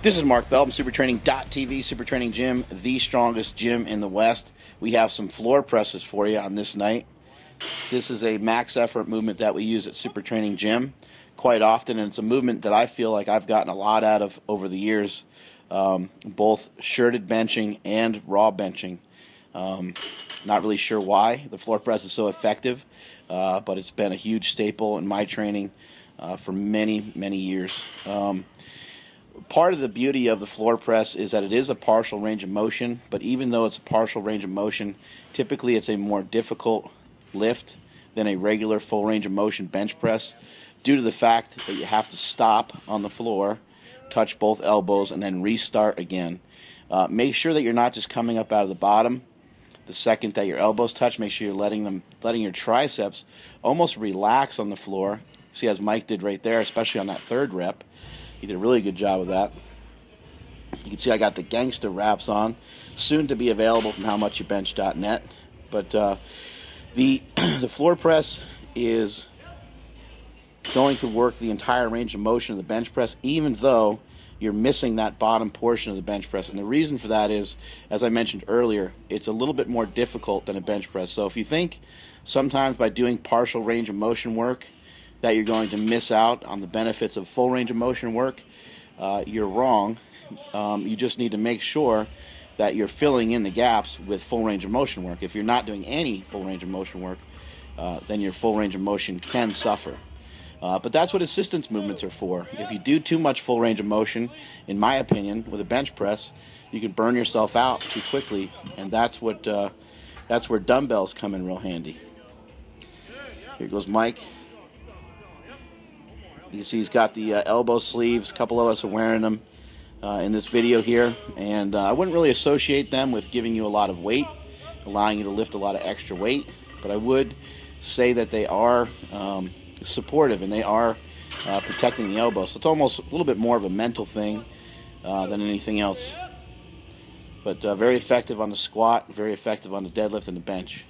This is Mark Bell from SuperTraining.tv, Super Training Gym, the strongest gym in the West. We have some floor presses for you on this night. This is a max effort movement that we use at Super Training Gym quite often, and it's a movement that I feel like I've gotten a lot out of over the years, both shirted benching and raw benching. Not really sure why the floor press is so effective, but it's been a huge staple in my training for many, many years. Part of the beauty of the floor press is that it is a partial range of motion, but even though it's a partial range of motion, typically it's a more difficult lift than a regular full range of motion bench press due to the fact that you have to stop on the floor, touch both elbows, and then restart again. Make sure that you're not just coming up out of the bottom. The second that your elbows touch, make sure you're letting your triceps almost relax on the floor. See, as Mike did right there, especially on that third rep. He did a really good job of that. You can see I got the gangster wraps on, soon to be available from howmuchyoubench.net. But the floor press is going to work the entire range of motion of the bench press, even though you're missing that bottom portion of the bench press. And the reason for that is, as I mentioned earlier, it's a little bit more difficult than a bench press. So if you think sometimes by doing partial range of motion work that you're going to miss out on the benefits of full range of motion work, you're wrong. You just need to make sure that you're filling in the gaps with full range of motion work. If you're not doing any full range of motion work, then your full range of motion can suffer. But that's what assistance movements are for. If you do too much full range of motion, in my opinion, with a bench press, you can burn yourself out too quickly, and that's where dumbbells come in real handy. Here goes Mike. You can see he's got the elbow sleeves. A couple of us are wearing them in this video here, and I wouldn't really associate them with giving you a lot of weight, allowing you to lift a lot of extra weight, but I would say that they are supportive and they are protecting the elbow. So it's almost a little bit more of a mental thing than anything else. But very effective on the squat, very effective on the deadlift and the bench.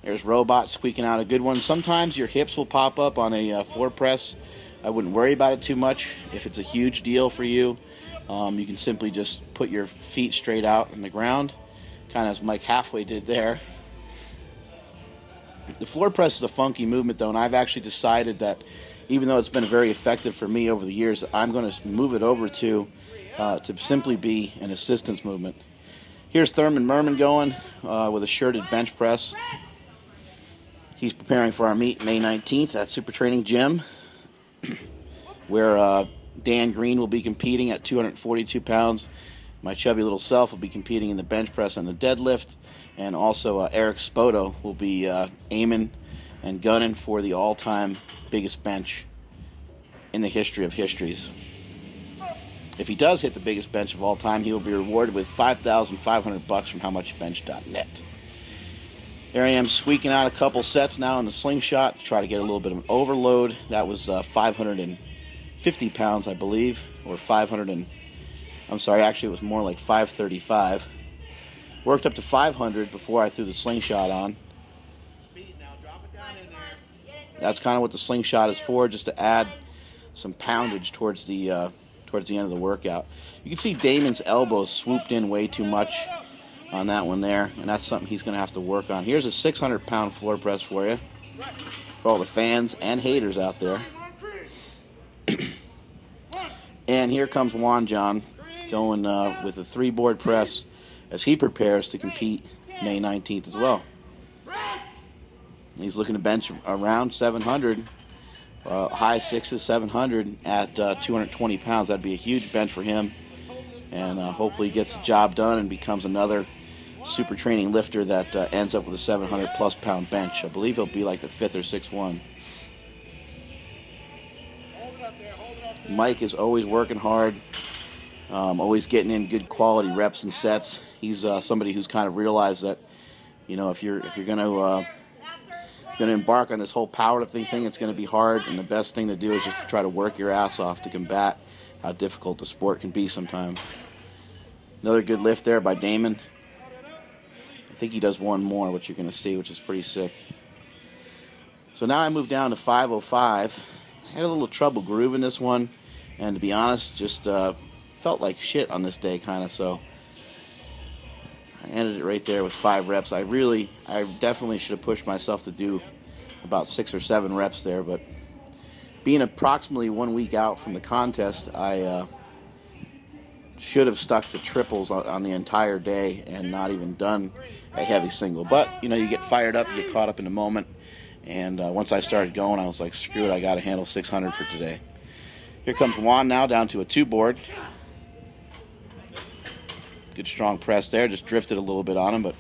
There's Robot squeaking out a good one. Sometimes your hips will pop up on a floor press. I wouldn't worry about it too much. If it's a huge deal for you, you can simply just put your feet straight out on the ground, kind of as Mike halfway did there. The floor press is a funky movement, though, and I've actually decided that even though it's been very effective for me over the years, I'm going to move it over to simply be an assistance movement. Here's Thurman Merman going with a shirted bench press. He's preparing for our meet May 19th at Super Training Gym, where Dan Green will be competing at 242 pounds. My chubby little self will be competing in the bench press and the deadlift, and also Eric Spoto will be aiming and gunning for the all-time biggest bench in the history of histories. If he does hit the biggest bench of all time, he will be rewarded with $5,500 from howmuchyoubench.net. There I am squeaking out a couple sets now in the slingshot to try to get a little bit of an overload. That was 550 pounds, I believe, or I'm sorry, actually it was more like 535. Worked up to 500 before I threw the slingshot on. That's kind of what the slingshot is for, just to add some poundage towards the end of the workout. You can see Damon's elbows swooped in way too much on that one there, and that's something he's going to have to work on. Here's a 600-pound floor press for you, for all the fans and haters out there. And here comes Juan John going with a 3-board press as he prepares to compete May 19th as well. He's looking to bench around 700, high 6s, 700 at 220 pounds. That'd be a huge bench for him, and hopefully he gets the job done and becomes another super training lifter that ends up with a 700-plus pound bench. I believe he'll be like the 5th or 6th one. Mike is always working hard, always getting in good quality reps and sets. He's somebody who's kind of realized that, you know, if you're going to embark on this whole powerlifting thing, it's going to be hard, and the best thing to do is just to try to work your ass off to combat how difficult the sport can be sometimes. Another good lift there by Damon. I think he does one more, which you're going to see, which is pretty sick. So now I move down to 505. I had a little trouble grooving this one, and to be honest, just felt like shit on this day, kind of, so I ended it right there with 5 reps. I definitely should have pushed myself to do about 6 or 7 reps there, but being approximately 1 week out from the contest, I should have stuck to triples on the entire day and not even done a heavy single. But, you know, you get fired up, you get caught up in the moment, and once I started going, I was like, screw it, I got to handle 600 for today. Here comes Juan now, down to a 2 board. Good strong press there, just drifted a little bit on him, but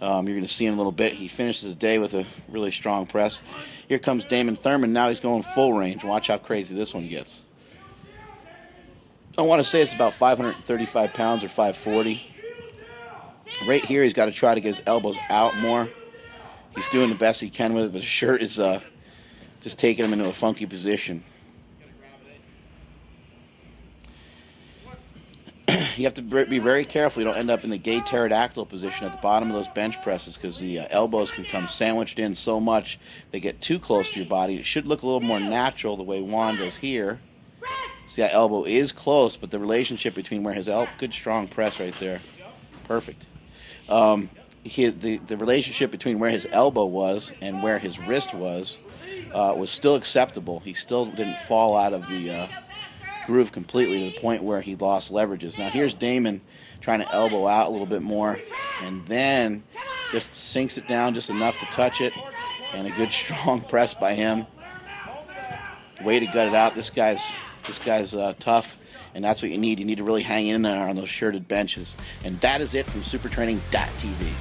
you're going to see in a little bit. He finishes the day with a really strong press. Here comes Damon Thurman. Now he's going full range. Watch how crazy this one gets. I want to say it's about 535 pounds or 540. Right here, he's got to try to get his elbows out more. He's doing the best he can with it, but his shirt is just taking him into a funky position. You have to be very careful you don't end up in the gay pterodactyl position at the bottom of those bench presses, because the elbows can come sandwiched in so much they get too close to your body. It should look a little more natural the way Juan does here. See, that elbow is close, but the relationship between where his good strong press right there, perfect. The relationship between where his elbow was and where his wrist was still acceptable. He still didn't fall out of the groove completely to the point where he lost leverages. Now here's Damon trying to elbow out a little bit more, and then just sinks it down just enough to touch it, and a good strong press by him. Way to gut it out. This guy's tough, and that's what you need. You need to really hang in there on those shirted benches. And that is it from supertraining.tv.